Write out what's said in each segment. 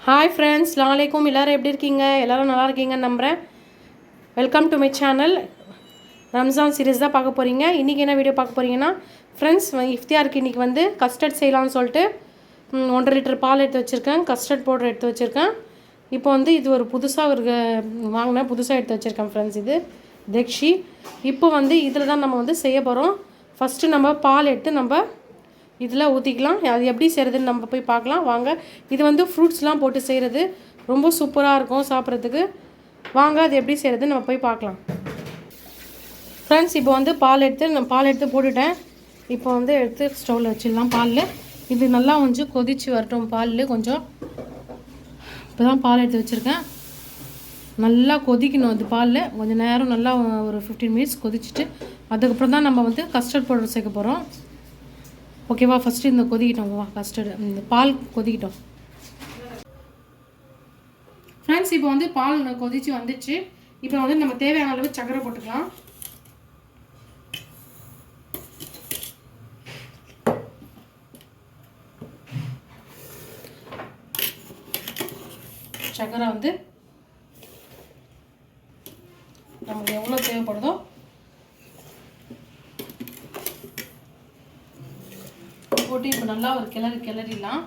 Hi friends, அஸ்ஸலாமு எல்லோரும் எப்படி இருக்கீங்க? எல்லோரும் நல்லா இருக்கீங்கன்னு நம்புகிறேன். Welcome to my channel. Ramzan series தான் பார்க்க போகிறீங்க. இன்றைக்கி என்ன வீடியோ பார்க்க போகிறீங்கன்னா ஃப்ரெண்ட்ஸ், இஃப்தியாருக்கு இன்றைக்கி வந்து கஸ்டர்ட் செய்யலாம்னு சொல்லிட்டு 1.5 லிட்டர் பால் எடுத்து வச்சுருக்கேன். கஸ்டர்ட் பவுடர் எடுத்து வச்சுருக்கேன். இப்போ வந்து இது ஒரு புதுசாக புதுசாக எடுத்து வச்சுருக்கேன் ஃப்ரெண்ட்ஸ். இது தெக்ஷி. இப்போ வந்து இதில் தான் நம்ம வந்து செய்ய போகிறோம். ஃபஸ்ட்டு நம்ம பால் எடுத்து நம்ம இதில் ஊற்றிக்கலாம். அது எப்படி செய்கிறதுன்னு நம்ம போய் பார்க்கலாம் வாங்க. இது வந்து ஃப்ரூட்ஸ்லாம் போட்டு செய்கிறது ரொம்ப சூப்பராக இருக்கும் சாப்பிட்றதுக்கு. வாங்க அது எப்படி செய்கிறதுன்னு நம்ம போய் பார்க்கலாம் ஃப்ரெண்ட்ஸ். இப்போ வந்து பால் எடுத்து போட்டுட்டேன். இப்போ வந்து எடுத்து ஸ்டவ்வில் வச்சிடலாம். பாலில் இது நல்லா கொஞ்சம் கொதித்து வரட்டும். பாலில் கொஞ்சம் இப்போ தான் பால் எடுத்து வச்சுருக்கேன். நல்லா கொதிக்கணும். அது பாலில் கொஞ்சம் நேரம் நல்லா ஒரு 15 மினிட்ஸ் கொதிச்சுட்டு அதுக்கப்புறம் தான் நம்ம வந்து கஸ்டர்ட் பவுடர் சேர்க்க போகிறோம். ஓகேவா? ஃபஸ்ட்டு இந்த கொதிக்கிட்டோம். கஸ்டர்டு இந்த பால் கொதிக்கிட்டோம் ஃப்ரெண்ட்ஸ். இப்போ வந்து பால் கொதிச்சு வந்துச்சு. இப்போ வந்து நம்ம தேவையான அளவு சக்கரை போட்டுக்கலாம். சக்கரை வந்து நமக்கு எவ்வளோ தேவைப்படுதோ போட்டு இப்போ நல்லா ஒரு கிளறிடலாம்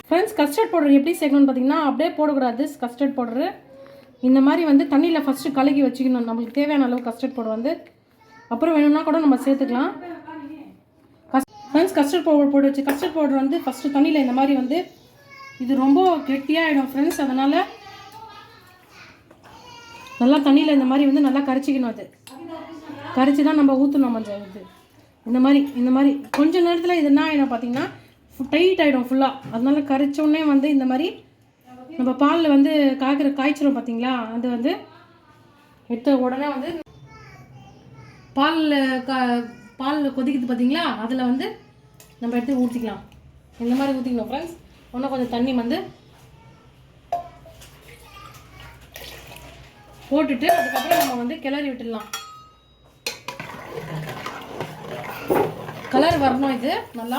ஃப்ரெண்ட்ஸ். கஸ்டர்ட் பவுடர் எப்படி சேர்க்கணும்னு பார்த்தீங்கன்னா அப்படியே போடக்கூடாது. கஸ்டர்ட் பவுடரு இந்த மாதிரி வந்து தண்ணியில் ஃபஸ்ட்டு கலக்கி வச்சுக்கணும். நம்மளுக்கு தேவையான அளவு கஸ்டர்ட் பவுடர் வந்து அப்புறம் வேணும்னா கூட நம்ம சேர்த்துக்கலாம். ஃப்ரெண்ட்ஸ், கஸ்டர்ட் பவுடர் போட்டு வச்சு கஸ்டர்ட் பவுடர் வந்து ஃபஸ்ட்டு தண்ணியில் இந்த மாதிரி வந்து இது ரொம்ப கெட்டியாகிடும் ஃப்ரெண்ட்ஸ். அதனால் நல்லா தண்ணியில் இந்த மாதிரி வந்து நல்லா கரைச்சிக்கணும். அது கரைச்சி தான் நம்ம ஊற்றணும். இது இந்த மாதிரி கொஞ்சம் நேரத்தில் இது என்ன ஆகிடும் பார்த்தீங்கன்னா டைட் ஆகிடும் ஃபுல்லாக. அதனால கரைச்சோடனே வந்து இந்த மாதிரி நம்ம பாலில் வந்து காய்ச்சிரும் பார்த்தீங்களா? அது வந்து எடுத்த உடனே வந்து பாலில் கொதிக்குது பார்த்தீங்களா? அதில் வந்து நம்ம எடுத்து ஊற்றிக்கலாம். இந்த மாதிரி ஊற்றிக்கணும் ஃப்ரெண்ட்ஸ். இன்னும் கொஞ்சம் தண்ணி வந்து போட்டுட்டு அதுக்கப்புறம் நம்ம வந்து கிளறி விட்டுடலாம். கலர் வரணும். இது நல்லா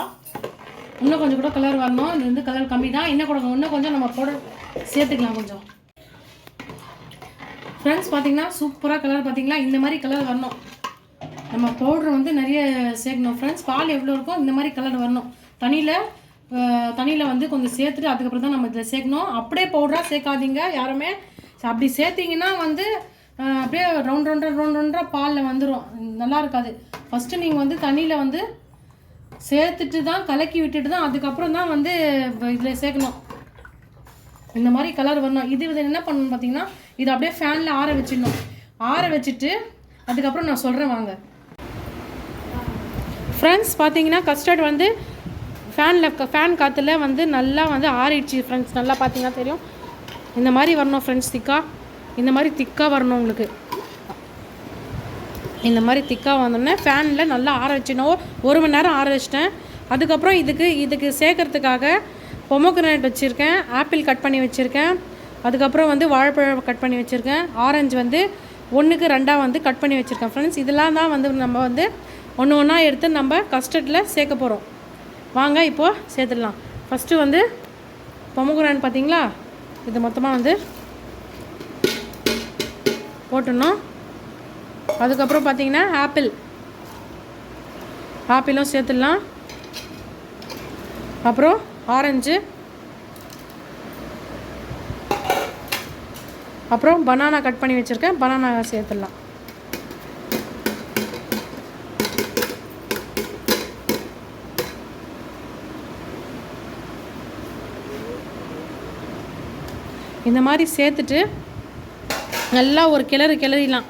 இன்னும் கொஞ்சம் கூட கலர் வரணும். இது வந்து கலர் கம்மி தான். இன்னும் கொஞ்சம் நம்ம பவுடர் சேர்த்துக்கலாம் கொஞ்சம் ஃப்ரெண்ட்ஸ். பார்த்தீங்கன்னா சூப்பராக கலர் பார்த்தீங்களா? இந்த மாதிரி கலர் வரணும். நம்ம பவுடர் வந்து நிறைய சேர்க்கணும் ஃப்ரெண்ட்ஸ். பால் எவ்வளோ இருக்கோ இந்த மாதிரி கலர் வரணும். தண்ணியில் வந்து கொஞ்சம் சேர்த்துட்டு அதுக்கப்புறம் தான் நம்ம இதில் சேர்க்கணும். அப்படியே பவுடராக சேர்க்காதீங்க யாருமே. அப்படி சேர்த்திங்கன்னா வந்து அப்படியே ரவுண்டாக பாலில் வந்துடும். நல்லா இருக்காது. ஃபஸ்ட்டு நீங்கள் வந்து தண்ணியில் வந்து சேர்த்துட்டு தான் கலக்கி விட்டுட்டு தான் அதுக்கப்புறம் தான் வந்து இதில் சேர்க்கணும். இந்த மாதிரி கலர் வரணும். இது என்ன பண்ணணும் பார்த்தீங்கன்னா இது அப்படியே ஃபேனில் ஆற வச்சிடணும். ஆற வச்சுட்டு அதுக்கப்புறம் நான் சொல்கிறேன் வாங்க ஃப்ரெண்ட்ஸ். பார்த்தீங்கன்னா கஸ்டர்ட் வந்து ஃபேன் காற்றுல வந்து நல்லா வந்து ஆறிடுச்சு ஃப்ரெண்ட்ஸ். நல்லா பார்த்தீங்கன்னா தெரியும். இந்த மாதிரி வரணும் ஃப்ரெண்ட்ஸ். இந்த மாதிரி திக்காக வரணும் உங்களுக்கு. இந்த மாதிரி திக்காக வந்தோடனே ஃபேனில் நல்லா ஆற வச்சிடணும். 1 மணி நேரம் ஆற வச்சிட்டேன். அதுக்கப்புறம் இதுக்கு சேர்க்கறதுக்காக பொமோகிரானேட் வச்சுருக்கேன், ஆப்பிள் கட் பண்ணி வச்சுருக்கேன், அதுக்கப்புறம் வந்து வாழைப்பழம் கட் பண்ணி வச்சுருக்கேன், ஆரஞ்சு வந்து 1க்கு 2 வந்து கட் பண்ணி வச்சுருக்கேன் ஃப்ரெண்ட்ஸ். இதெல்லாம் தான் வந்து நம்ம வந்து ஒன்றா எடுத்து நம்ம கஸ்டர்டில் சேர்க்க போகிறோம். வாங்க இப்போது சேர்த்துடலாம். ஃபஸ்ட்டு வந்து பொமோகிரானேட் பார்த்தீங்களா? இது மொத்தமாக வந்து போட்டுடணும். அதுக்கப்புறம் பார்த்தீங்கன்னா ஆப்பிளும் சேர்த்துடலாம். அப்புறம் ஆரஞ்சு, அப்புறம் பனானா கட் பண்ணி வச்சுருக்கேன், பனானா சேர்த்துடலாம். இந்த மாதிரி சேர்த்துட்டு நல்லா ஒரு கிளறிடலாம்.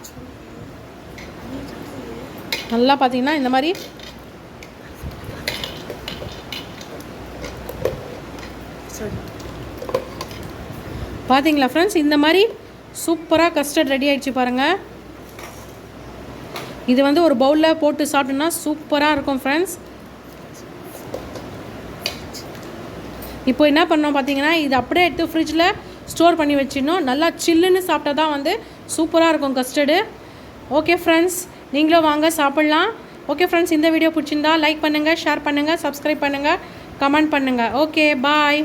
நல்லா பார்த்தீங்கன்னா இந்த மாதிரி பார்த்தீங்களா ஃப்ரெண்ட்ஸ்? இந்த மாதிரி சூப்பராக கஸ்டர்ட் ரெடி ஆகிடுச்சு பாருங்கள். இது வந்து ஒரு பவுலில் போட்டு சாப்பிட்டோன்னா சூப்பராக இருக்கும் ஃப்ரெண்ட்ஸ். இப்போ என்ன பண்ணோம் பார்த்தீங்கன்னா இது அப்படியே எடுத்து ஃப்ரிட்ஜில் ஸ்டோர் பண்ணி வச்சிடணும். நல்லா சில்லுன்னு சாப்பிட்டா தான் வந்து சூப்பராக இருக்கும் கஸ்டர்டு. ஓகே ஃப்ரெண்ட்ஸ், நீங்களும் வாங்க சாப்பிட்லாம். ஓகே ஃப்ரெண்ட்ஸ், இந்த வீடியோ பிடிச்சிருந்தா லைக் பண்ணுங்கள், ஷேர் பண்ணுங்கள், சப்ஸ்கிரைப் பண்ணுங்கள். கமெண்ட் பண்ணுங்கள். Okay bye.